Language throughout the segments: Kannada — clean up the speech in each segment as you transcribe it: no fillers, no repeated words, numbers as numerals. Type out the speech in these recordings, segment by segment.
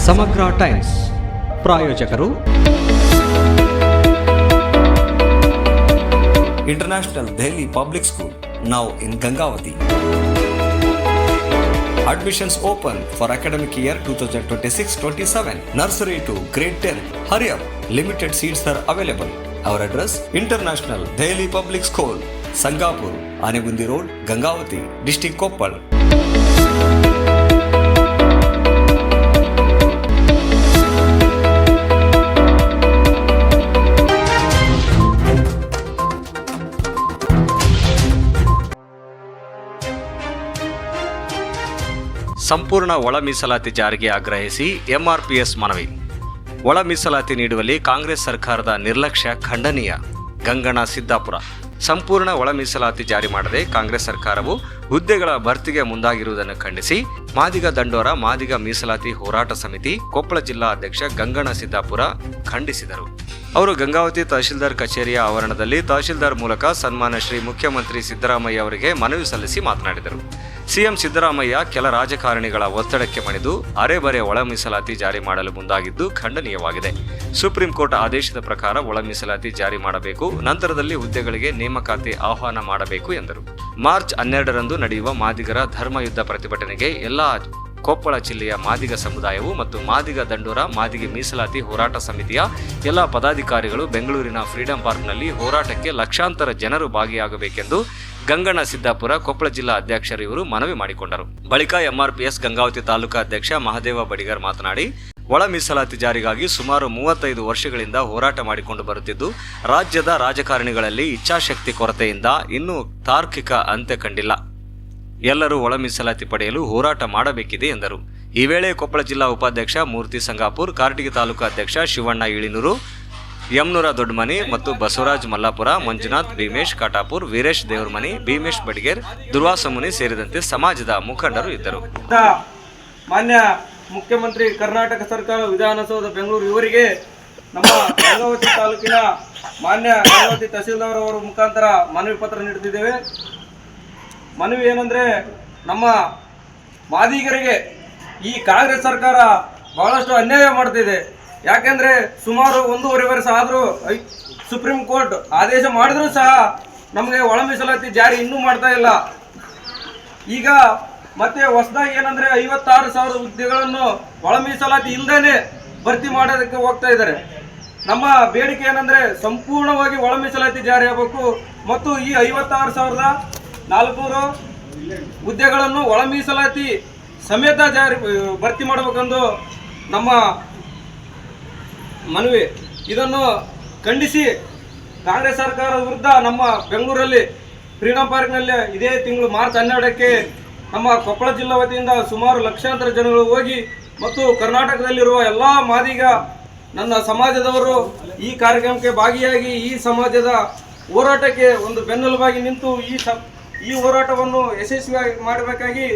ಸಮಗ್ರ ಟೈಮ್ಸ್ ಪ್ರಾಯೋಜಕರು international Delhi public school, now in Gangavati. Admissions open for academic year 2026-27. Nursery to grade 10. Hurry up, limited seats are available. Our address, International Dehli Public School, Sangapur, Anegundi Road, Gangavati, District Koppal. ಸಂಪೂರ್ಣ ಒಳ ಮೀಸಲಾತಿ ಜಾರಿಗೆ ಆಗ್ರಹಿಸಿ ಎಂಆರ್ಪಿಎಸ್ ಮನವಿ. ಒಳ ಮೀಸಲಾತಿ ನೀಡುವಲ್ಲಿ ಕಾಂಗ್ರೆಸ್ ಸರ್ಕಾರದ ನಿರ್ಲಕ್ಷ್ಯ ಖಂಡನೀಯ. ಗಂಗಣ ಸಿದ್ದಾಪುರ. ಸಂಪೂರ್ಣ ಒಳ ಮೀಸಲಾತಿ ಜಾರಿ ಮಾಡದೆ ಕಾಂಗ್ರೆಸ್ ಸರ್ಕಾರವು ಹುದ್ದೆಗಳ ಭರ್ತಿಗೆ ಮುಂದಾಗಿರುವುದನ್ನು ಖಂಡಿಸಿ ಮಾದಿಗ ದಂಡೋರ ಮಾದಿಗ ಮೀಸಲಾತಿ ಹೋರಾಟ ಸಮಿತಿ ಕೊಪ್ಪಳ ಜಿಲ್ಲಾ ಅಧ್ಯಕ್ಷ ಗಂಗಣ ಸಿದ್ದಾಪುರ ಖಂಡಿಸಿದರು. ಅವರು ಗಂಗಾವತಿ ತಹಶೀಲ್ದಾರ್ ಕಚೇರಿಯ ಆವರಣದಲ್ಲಿ ತಹಶೀಲ್ದಾರ್ ಮೂಲಕ ಸನ್ಮಾನ್ಯ ಶ್ರೀ ಮುಖ್ಯಮಂತ್ರಿ ಸಿದ್ದರಾಮಯ್ಯ ಅವರಿಗೆ ಮನವಿ ಸಲ್ಲಿಸಿ ಮಾತನಾಡಿದರು. ಸಿಎಂ ಸಿದ್ದರಾಮಯ್ಯ ಕೆಲ ರಾಜಕಾರಣಿಗಳ ಒತ್ತಡಕ್ಕೆ ಮಣಿದು ಅರೆಬರೆ ಒಳ ಮೀಸಲಾತಿ ಜಾರಿ ಮಾಡಲು ಮುಂದಾಗಿದ್ದು ಖಂಡನೀಯವಾಗಿದೆ. ಸುಪ್ರೀಂ ಕೋರ್ಟ್ ಆದೇಶದ ಪ್ರಕಾರ ಒಳ ಮೀಸಲಾತಿ ಜಾರಿ ಮಾಡಬೇಕು, ನಂತರದಲ್ಲಿ ಹುದ್ದೆಗಳಿಗೆ ನೇಮಕಾತಿ ಆಹ್ವಾನ ಮಾಡಬೇಕು ಎಂದರು. ಮಾರ್ಚ್ 12ರಂದು ನಡೆಯುವ ಮಾದಿಗರ ಧರ್ಮಯುದ್ಧ ಪ್ರತಿಭಟನೆಗೆ ಎಲ್ಲಾ ಕೊಪ್ಪಳ ಜಿಲ್ಲೆಯ ಮಾದಿಗ ಸಮುದಾಯವು ಮತ್ತು ಮಾದಿಗ ದಂಡೋರ ಮಾದಿಗೆ ಮೀಸಲಾತಿ ಹೋರಾಟ ಸಮಿತಿಯ ಎಲ್ಲ ಪದಾಧಿಕಾರಿಗಳು ಬೆಂಗಳೂರಿನ ಫ್ರೀಡಂ ಪಾರ್ಕ್ನಲ್ಲಿ ಹೋರಾಟಕ್ಕೆ ಲಕ್ಷಾಂತರ ಜನರು ಭಾಗಿಯಾಗಬೇಕೆಂದು ಗಂಗಣ ಸಿದ್ದಾಪುರ ಕೊಪ್ಪಳ ಜಿಲ್ಲಾ ಅಧ್ಯಕ್ಷರು ಇವರು ಮನವಿ ಮಾಡಿಕೊಂಡರು. ಬಳಿಕ ಎಂಆರ್ಪಿಎಸ್ ಗಂಗಾವತಿ ತಾಲೂಕಾ ಅಧ್ಯಕ್ಷ ಮಹದೇವ ಬಡಿಗರ್ ಮಾತನಾಡಿ, ಒಳ ಮೀಸಲಾತಿ ಜಾರಿಗಾಗಿ ಸುಮಾರು 35 ವರ್ಷಗಳಿಂದ ಹೋರಾಟ ಮಾಡಿಕೊಂಡು ಬರುತ್ತಿದ್ದು ರಾಜ್ಯದ ರಾಜಕಾರಣಿಗಳಲ್ಲಿ ಇಚ್ಛಾಶಕ್ತಿ ಕೊರತೆಯಿಂದ ಇನ್ನೂ ತಾರ್ಕಿಕ ಅಂತ್ಯ ಕಂಡಿಲ್ಲ. ಎಲ್ಲರೂ ಒಳ ಮೀಸಲಾತಿ ಪಡೆಯಲು ಹೋರಾಟ ಮಾಡಬೇಕಿದೆ ಎಂದರು. ಈ ವೇಳೆ ಕೊಪ್ಪಳ ಜಿಲ್ಲಾ ಉಪಾಧ್ಯಕ್ಷ ಮೂರ್ತಿ ಸಂಗಾಪುರ್, ಕಾರಟಗಿ ತಾಲೂಕಾ ಅಧ್ಯಕ್ಷ ಶಿವಣ್ಣ ಇಳಿನೂರು, ಯಮನೂರ ದೊಡ್ಡಮನಿ ಮತ್ತು ಬಸವರಾಜ್ ಮಲ್ಲಾಪುರ, ಮಂಜುನಾಥ್, ಭೀಮೇಶ್ ಕಾಟಾಪುರ್, ವೀರೇಶ್ ದೇವರಮನಿ, ಭೀಮೇಶ್ ಬಡಿಗೇರ್, ದುರ್ವಾಸಮುನಿ ಸೇರಿದಂತೆ ಸಮಾಜದ ಮುಖಂಡರು ಇದ್ದರು. ಮಾನ್ಯ ಮುಖ್ಯಮಂತ್ರಿ ಕರ್ನಾಟಕ ಸರ್ಕಾರ ವಿಧಾನಸೌಧ ಬೆಂಗಳೂರು ಇವರಿಗೆ ನಮ್ಮ ಗಂಗಾವತಿ ತಾಲೂಕಿನ ಮಾನ್ಯ ಗಂಗಾವತಿ ತಹಶೀಲ್ದಾರ್ ಅವರ ಮುಖಾಂತರ ಮನವಿ ಪತ್ರ ನೀಡುತ್ತಿದ್ದೇವೆ. ಮನವಿ ಏನಂದರೆ, ನಮ್ಮ ಮಾದಿಗರಿಗೆ ಈ ಕಾಂಗ್ರೆಸ್ ಸರ್ಕಾರ ಬಹಳಷ್ಟು ಅನ್ಯಾಯ ಮಾಡ್ತಿದೆ. ಯಾಕೆಂದರೆ ಸುಮಾರು 1.5 ವರ್ಷ ಆದರೂ ಸುಪ್ರೀಂ ಕೋರ್ಟ್ ಆದೇಶ ಮಾಡಿದರೂ ಸಹ ನಮಗೆ ಒಳ ಮೀಸಲಾತಿ ಜಾರಿ ಇನ್ನೂ ಮಾಡ್ತಾ ಇಲ್ಲ. ಈಗ ಮತ್ತೆ ಹೊಸದಾಗಿ ಏನಂದರೆ 56,000 ಹುದ್ದೆಗಳನ್ನು ಒಳ ಮೀಸಲಾತಿ ಇಲ್ಲದೇ ಭರ್ತಿ ಮಾಡೋದಕ್ಕೆ ಹೋಗ್ತಾ ಇದ್ದಾರೆ. ನಮ್ಮ ಬೇಡಿಕೆ ಏನಂದರೆ ಸಂಪೂರ್ಣವಾಗಿ ಒಳ ಮೀಸಲಾತಿ ಜಾರಿ ಆಗಬೇಕು ಮತ್ತು ಈ 56,400 ಹುದ್ದೆಗಳನ್ನು ಒಳ ಮೀಸಲಾತಿ ಸಮೇತ ಭರ್ತಿ ಮಾಡಬೇಕೆಂದು ನಮ್ಮ ಮನವಿ. ಇದನ್ನು ಖಂಡಿಸಿ ಕಾಂಗ್ರೆಸ್ ಸರ್ಕಾರದ ವಿರುದ್ಧ ನಮ್ಮ ಬೆಂಗಳೂರಲ್ಲಿ ಫ್ರೀಡಂ ಪಾರ್ಕ್ನಲ್ಲಿ ಇದೇ ತಿಂಗಳು ಮಾರ್ಚ್ 12ಕ್ಕೆ ನಮ್ಮ ಕೊಪ್ಪಳ ಜಿಲ್ಲಾ ವತಿಯಿಂದ ಸುಮಾರು ಲಕ್ಷಾಂತರ ಜನಗಳು ಹೋಗಿ ಮತ್ತು ಕರ್ನಾಟಕದಲ್ಲಿರುವ ಎಲ್ಲ ಮಾದಿಗ ನನ್ನ ಸಮಾಜದವರು ಈ ಕಾರ್ಯಕ್ರಮಕ್ಕೆ ಭಾಗಿಯಾಗಿ ಈ ಸಮಾಜದ ಹೋರಾಟಕ್ಕೆ ಒಂದು ಬೆನ್ನೆಲುಬಾಗಿ ನಿಂತು ಈ ಹೋರಾಟವನ್ನು ಯಶಸ್ವಿಯಾಗಿ ಮಾಡಬೇಕಾಗಿ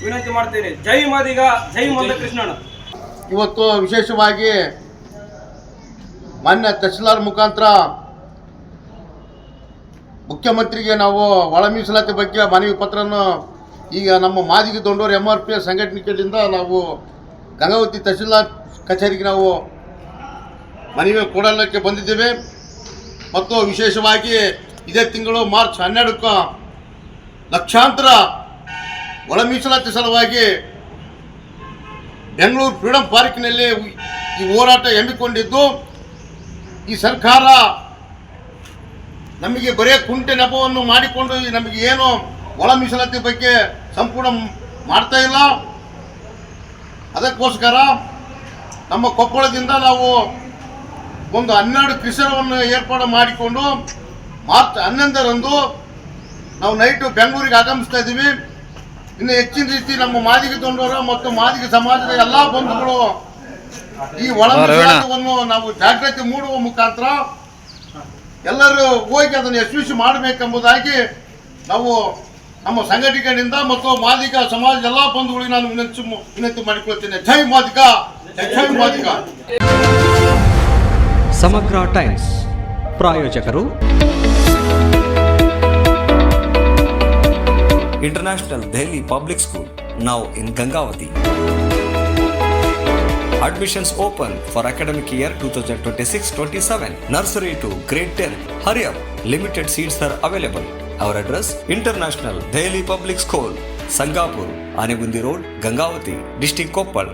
ವಿನಂತಿ ಮಾಡ್ತೇನೆ. ಜೈ ಮಾದಿಗ, ಜೈ ಮಂದಕೃಷ್ಣಣ್ಣ. ಇವತ್ತು ವಿಶೇಷವಾಗಿ ಮಾನ್ಯ ತಹಶೀಲ್ದಾರ್ ಮುಖಾಂತರ ಮುಖ್ಯಮಂತ್ರಿಗೆ ನಾವು ಒಳ ಮೀಸಲಾತಿ ಬಗ್ಗೆ ಮನವಿ ಪತ್ರವನ್ನು ಈಗ ನಮ್ಮ ಮಾದಿಗ ದೊಂಡೂರು ಎಂಆರ್ಪಿಎಸ್ ಸಂಘಟನೆಗಳಿಂದ ನಾವು ಗಂಗಾವತಿ ತಹಶೀಲ್ದಾರ್ ಕಚೇರಿಗೆ ನಾವು ಮನವಿ ಕೊಡಲಿಕ್ಕೆ ಬಂದಿದ್ದೇವೆ. ಮತ್ತು ವಿಶೇಷವಾಗಿ ಇದೇ ತಿಂಗಳು ಮಾರ್ಚ್ 12ಕ್ಕೆ ಲಕ್ಷಾಂತರ ಒಳ ಮೀಸಲಾತಿ ಸಲುವಾಗಿ ಬೆಂಗಳೂರು ಫ್ರೀಡಂ ಪಾರ್ಕ್ನಲ್ಲಿ ಈ ಹೋರಾಟ ಹಮ್ಮಿಕೊಂಡಿದ್ದು, ಈ ಸರ್ಕಾರ ನಮಗೆ ಬರೇ ಕುಂಟೆ ನೆಪವನ್ನು ಮಾಡಿಕೊಂಡು ನಮಗೆ ಏನು ಒಳ ಮೀಸಲಾತಿ ಬಗ್ಗೆ ಸಂಪೂರ್ಣ ಮಾಡ್ತಾ ಇಲ್ಲ. ಅದಕ್ಕೋಸ್ಕರ ನಮ್ಮ ಕೊಪ್ಪಳದಿಂದ ನಾವು ಒಂದು 12 ಕಿಸರವನ್ನು ಏರ್ಪಾಡು ಮಾಡಿಕೊಂಡು ಮಾರ್ಚ್ 11ರಂದು ನಾವು ನೈಟು ಬೆಂಗಳೂರಿಗೆ ಆಗಮಿಸ್ತಾ ಇದ್ದೀವಿ. ಇನ್ನು ಹೆಚ್ಚಿನ ರೀತಿ ನಮ್ಮ ಮಾದಿಗ ದೊಂಡವರು ಮತ್ತು ಮಾದಿಗ ಸಮಾಜದ ಎಲ್ಲ ಬಂಧುಗಳು ಈ ಒಳ ಮೀಸಲಾತಿಯನ್ನು ನಾವು ಜಾಗೃತಿ ಮೂಡುವ ಮುಖಾಂತರ ಎಲ್ಲರೂ ಹೋಗಿ ಅದನ್ನು ಯಶಸ್ವಿ ಮಾಡಬೇಕೆಂಬುದಾಗಿ ನಾವು ನಮ್ಮ ಸಂಘಟನೆಗಳಿಂದ ಮತ್ತು ಮಾದಿಗ ಸಮಾಜದ ಎಲ್ಲ ಬಂಧುಗಳಿಗೆ ನಾನು ವಿನಂತಿ ಮಾಡಿಕೊಳ್ತೇನೆ. ಜೈ ಮಾದಿಗ, ಜೈ ಮಾದಿಗ. ಸಮಗ್ರ ಟೈಮ್ಸ್ ಪ್ರಾಯೋಜಕರು International Dehli Public School, now in Gangavati. Admissions open for academic year 2026-27. Nursery to grade 10. Hurry up. Limited seats are available. Our address, International Daily Public School, Sangapur, Anegundi Road, Gangavati, District Koppal.